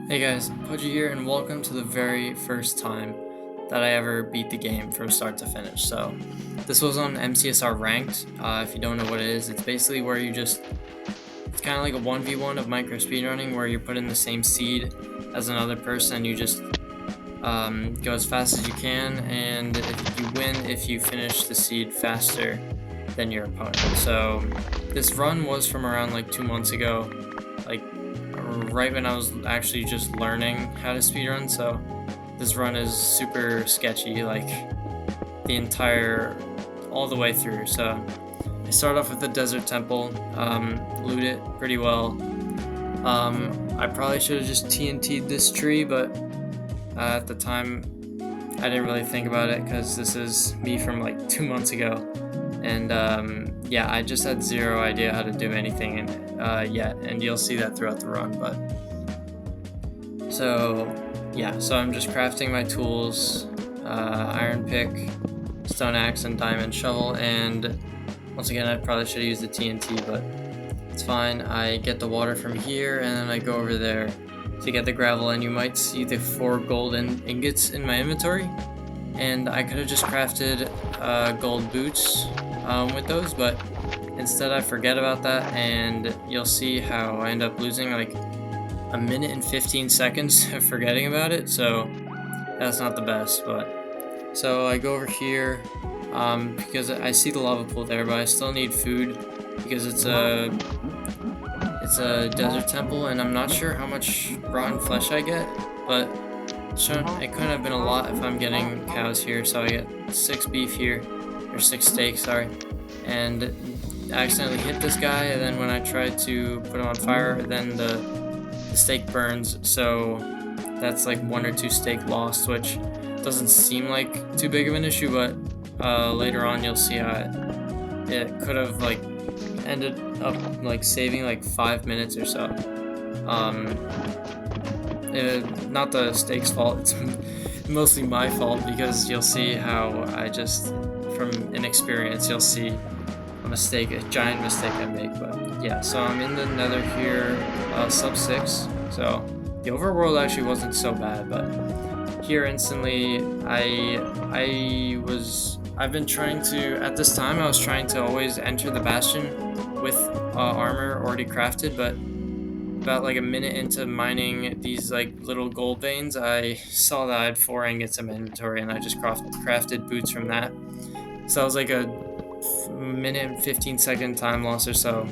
Hey guys, Pudgy here, and welcome to the very first time that I ever beat the game from start to finish. So, this was on MCSR Ranked. If you don't know what it is, it's basically where it's kind of like a 1v1 of micro speedrunning where you put in the same seed as another person. You just go as fast as you can, and if you win if you finish the seed faster than your opponent. So, this run was from around like 2 months ago. Like, right when I was actually just learning how to speedrun, so this run is super sketchy, like all the way through. So I start off with the desert temple, loot it pretty well. I probably should have just TNT'd this tree, but at the time I didn't really think about it because this is me from like 2 months ago, and yeah, I just had zero idea how to do anything yet, and you'll see that throughout the run. But so I'm just crafting my tools, iron pick, stone axe, and diamond shovel. And once again, I probably should have used the TNT, but it's fine. I get the water from here, and then I go over there to get the gravel, and you might see the 4 golden ingots in my inventory, and I could have just crafted gold boots with those, but instead I forget about that, and you'll see how I end up losing like a minute and 15 seconds of forgetting about it, so that's not the best. But so I go over here because I see the lava pool there, but I still need food because it's a desert temple, and I'm not sure how much rotten flesh I get, but it couldn't have been a lot if I'm getting cows here. So I get 6 beef here, or 6 steaks, sorry, and I accidentally hit this guy, and then when I tried to put him on fire, then the steak burns, so that's like 1 or 2 steak lost, which doesn't seem like too big of an issue, but later on you'll see how it could have like ended up like saving like 5 minutes or so. Not the steak's fault, it's mostly my fault, because you'll see how I just, from inexperience, you'll see a giant mistake I make. But yeah, so I'm in the nether here, sub 6, so the overworld actually wasn't so bad, but here instantly I've been trying to, at this time I was trying to always enter the bastion with armor already crafted, but about like a minute into mining these like little gold veins, I saw that I had 4 ingots in my inventory, and I just crafted boots from that. So it was like a minute and 15-second time loss or so.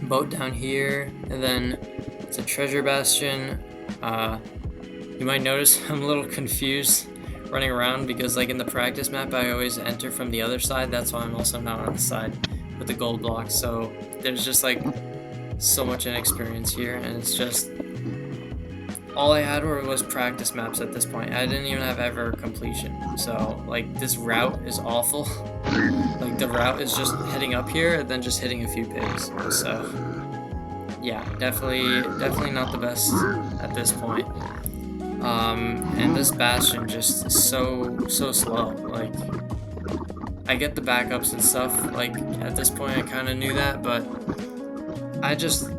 Boat down here, and then it's a treasure bastion. You might notice I'm a little confused running around because like in the practice map I always enter from the other side. That's why I'm also not on the side with the gold blocks. So there's just like so much inexperience here, and it's just all I had was practice maps at this point. I didn't even have ever completion. So like this route is awful. Like the route is just heading up here and then just hitting a few pigs. So yeah, definitely not the best at this point. And this bastion just so slow. Like I get the backups and stuff. Like at this point I kind of knew that, but I just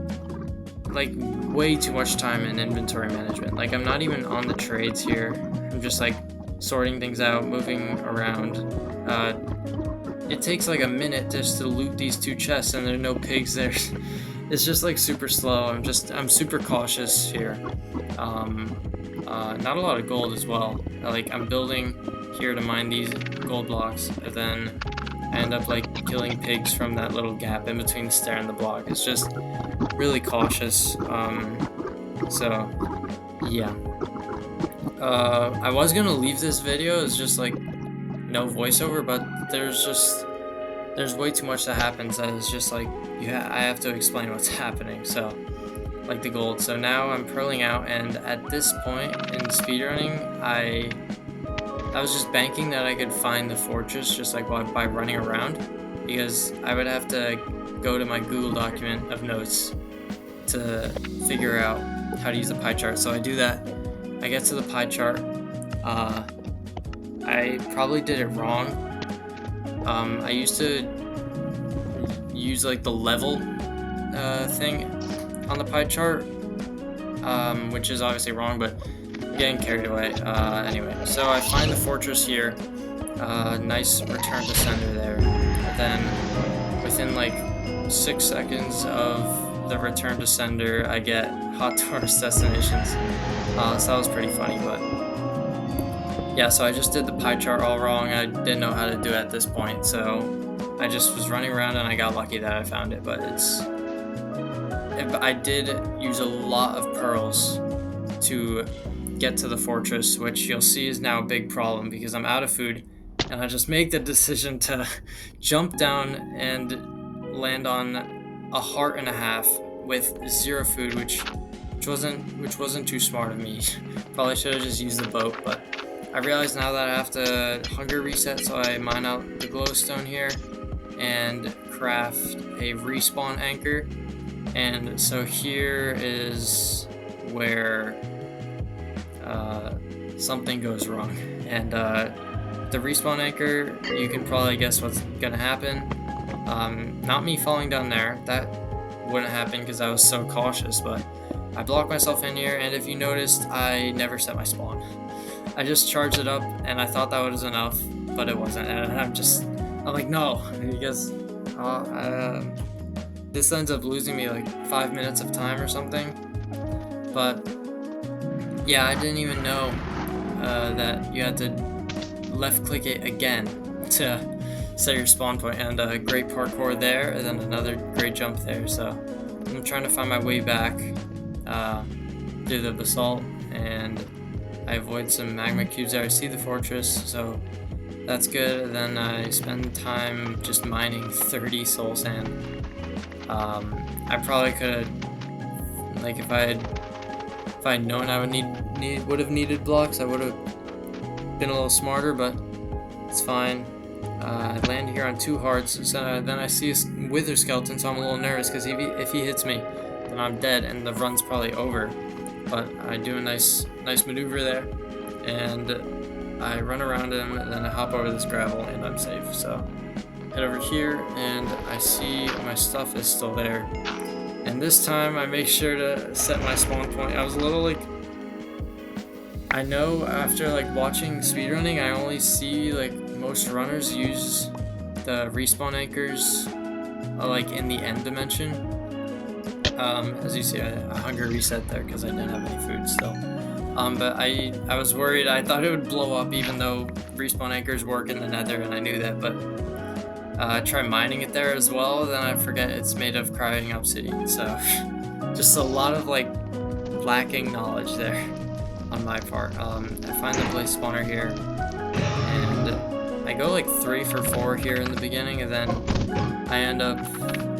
like way too much time in inventory management. Like I'm not even on the trades here. I'm just like sorting things out, moving around. It takes like a minute just to loot these 2 chests, and there are no pigs there. It's just like super slow. I'm super cautious here. Not a lot of gold as well. Like I'm building here to mine these gold blocks, and then I end up like killing pigs from that little gap in between the stair and the block. It's just really cautious. So yeah. I was gonna leave this video as just like no voiceover, but there's way too much that happens that is just like I have to explain what's happening. So like the gold. So now I'm pearling out, and at this point in speedrunning, I was just banking that I could find the fortress just like by running around, because I would have to go to my Google document of notes to figure out how to use the pie chart. So I do that. I get to the pie chart. I probably did it wrong. I used to use like the level thing on the pie chart, which is obviously wrong, but getting carried away. Anyway, so I find the fortress here. Nice return to sender there. Then within like 6 seconds of the return to sender, I get hot tourist destinations. So that was pretty funny, but yeah, so I just did the pie chart all wrong. I didn't know how to do it at this point, so I just was running around and I got lucky that I found it, but I did use a lot of pearls to get to the fortress, which you'll see is now a big problem because I'm out of food, and I just make the decision to jump down and land on a heart and a half with 0 food, which wasn't too smart of me. Probably should have just used the boat, but I realize now that I have to hunger reset, so I mine out the glowstone here and craft a respawn anchor. And so here is where something goes wrong. And the respawn anchor, you can probably guess what's gonna happen. Not me falling down there, that wouldn't happen because I was so cautious, but I blocked myself in here, and if you noticed, I never set my spawn. I just charged it up, and I thought that was enough, but it wasn't, and I'm like, no, because this ends up losing me like 5 minutes of time or something. But yeah, I didn't even know that you had to left click it again to set your spawn point, and a great parkour there, and then another great jump there. So I'm trying to find my way back through the basalt, and I avoid some magma cubes there. I see the fortress, so that's good. And then I spend time just mining 30 soul sand. I probably could have, like, if I'd known I would have needed blocks, I would have been a little smarter, but it's fine. I land here on 2 hearts, so then I see a wither skeleton, so I'm a little nervous because if he hits me, then I'm dead and the run's probably over. But I do a nice maneuver there, and I run around him, and then I hop over this gravel, and I'm safe. So head over here, and I see my stuff is still there. And this time I make sure to set my spawn point. I was a little like, I know after like watching speedrunning, I only see like most runners use the respawn anchors like in the end dimension. As you see, I hunger reset there because I didn't have any food still. But I was worried. I thought it would blow up, even though respawn anchors work in the nether, and I knew that. But I try mining it there as well. Then I forget it's made of crying obsidian. So just a lot of like lacking knowledge there on my part. I find the blaze spawner here, and I go like 3 for 4 here in the beginning, and then I end up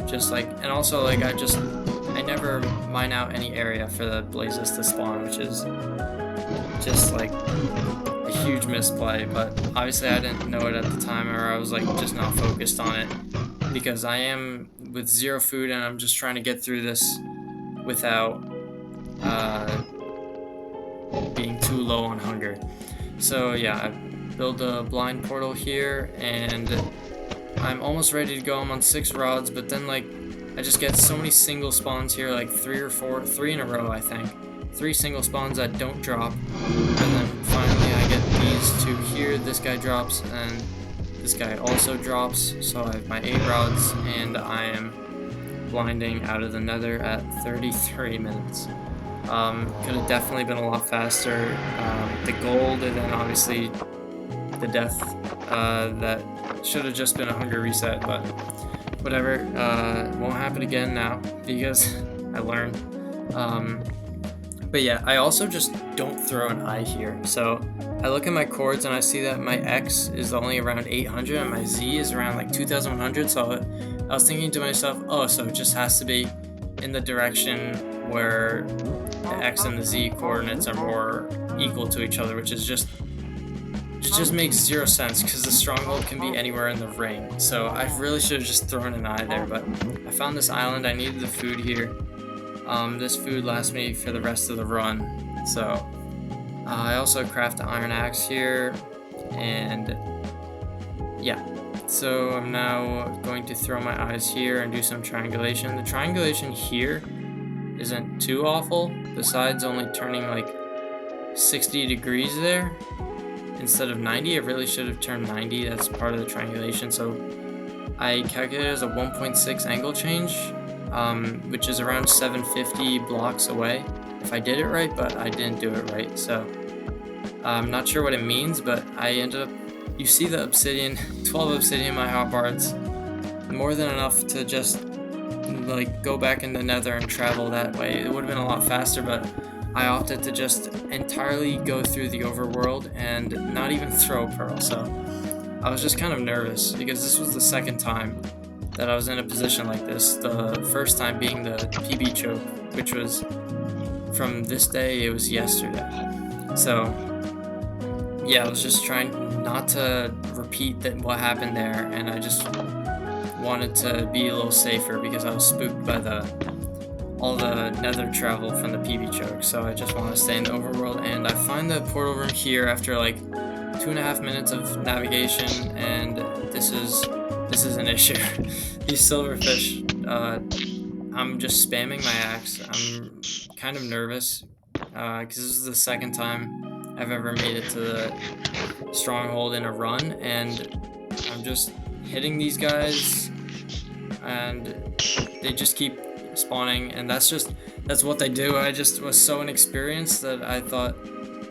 just like, and also like I never mine out any area for the blazes to spawn, which is just like a huge misplay. But obviously I didn't know it at the time, or I was like just not focused on it, because I am with 0 food and I'm just trying to get through this without being too low on hunger. So yeah, I build a blind portal here, and I'm almost ready to go. I'm on 6 rods, but then like I just get so many single spawns here, like 3 or 4, 3 in a row, I think. 3 single spawns that don't drop, and then finally I get these 2 here. This guy drops, and this guy also drops. So I have my 8 rods, and I am blinding out of the nether at 33 minutes. Could have definitely been a lot faster. The gold, and then obviously the death, that should have just been a hunger reset, but whatever. Won't happen again now because I learned. But yeah, I also just don't throw an eye here. So I look at my chords and I see that my X is only around 800 and my Z is around like 2100. So I was thinking to myself, oh, so it just has to be in the direction where the X and the Z coordinates are more equal to each other, which is just makes 0 sense because the stronghold can be anywhere in the ring. So I really should have just thrown an eye there, but I found this island. I needed the food here. This food lasts me for the rest of the run. So I also craft an iron axe here, and yeah. So I'm now going to throw my eyes here and do some triangulation. The triangulation here isn't too awful, besides only turning like 60 degrees there instead of 90. It really should have turned 90. That's part of the triangulation. So I calculated it as a 1.6 angle change, which is around 750 blocks away if I did it right, but I didn't do it right. So I'm not sure what it means, but I ended up, you see the obsidian, 12 obsidian in my hotbars, more than enough to just like go back in the nether and travel that way. It would have been a lot faster, but I opted to just entirely go through the overworld and not even throw a pearl. So I was just kind of nervous because this was the second time that I was in a position like this. The first time being the PB choke, which was from this day, it was yesterday. So yeah, I was just trying not to repeat what happened there, and I just wanted to be a little safer because I was spooked by all the nether travel from the PB choke. So I just want to stay in the overworld, and I find the portal room here after like 2.5 minutes of navigation, and this is an issue. These silverfish, I'm just spamming my axe. I'm kind of nervous because this is the second time I've ever made it to the stronghold in a run, and I'm just hitting these guys and they just keep spawning, and that's what they do. I just was so inexperienced that I thought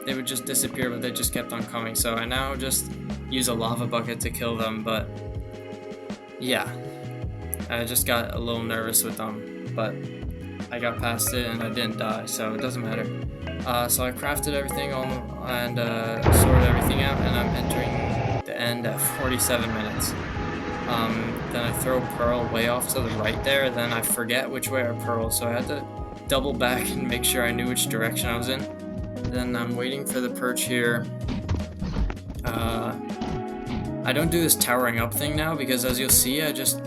they would just disappear, but they just kept on coming. So I now just use a lava bucket to kill them, but yeah, I just got a little nervous with them, but I got past it and I didn't die, so it doesn't matter. So I crafted everything and sorted everything out, and I'm entering the end at 47 minutes. Then I throw a pearl way off to the right there, then I forget which way I pearl, so I had to double back and make sure I knew which direction I was in. Then I'm waiting for the perch here. I don't do this towering up thing now because, as you'll see, I just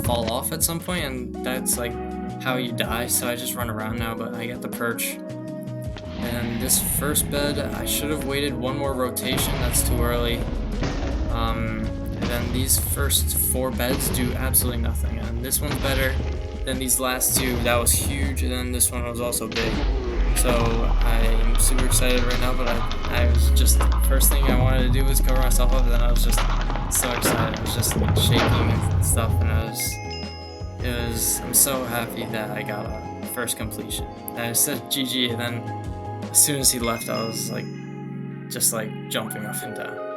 fall off at some point, and that's like how you die, so I just run around now, but I get the perch. And this first bed, I should have waited one more rotation, that's too early. And then these first 4 beds do absolutely nothing, and this one's better than these last 2. That was huge, and then this one was also big. So I'm super excited right now, but I was just, first thing I wanted to do was cover myself up, and then I was just so excited. I was just like shaking and stuff, and I'm so happy that I got a first completion. And I said GG, and then as soon as he left, I was like, just like jumping up and down.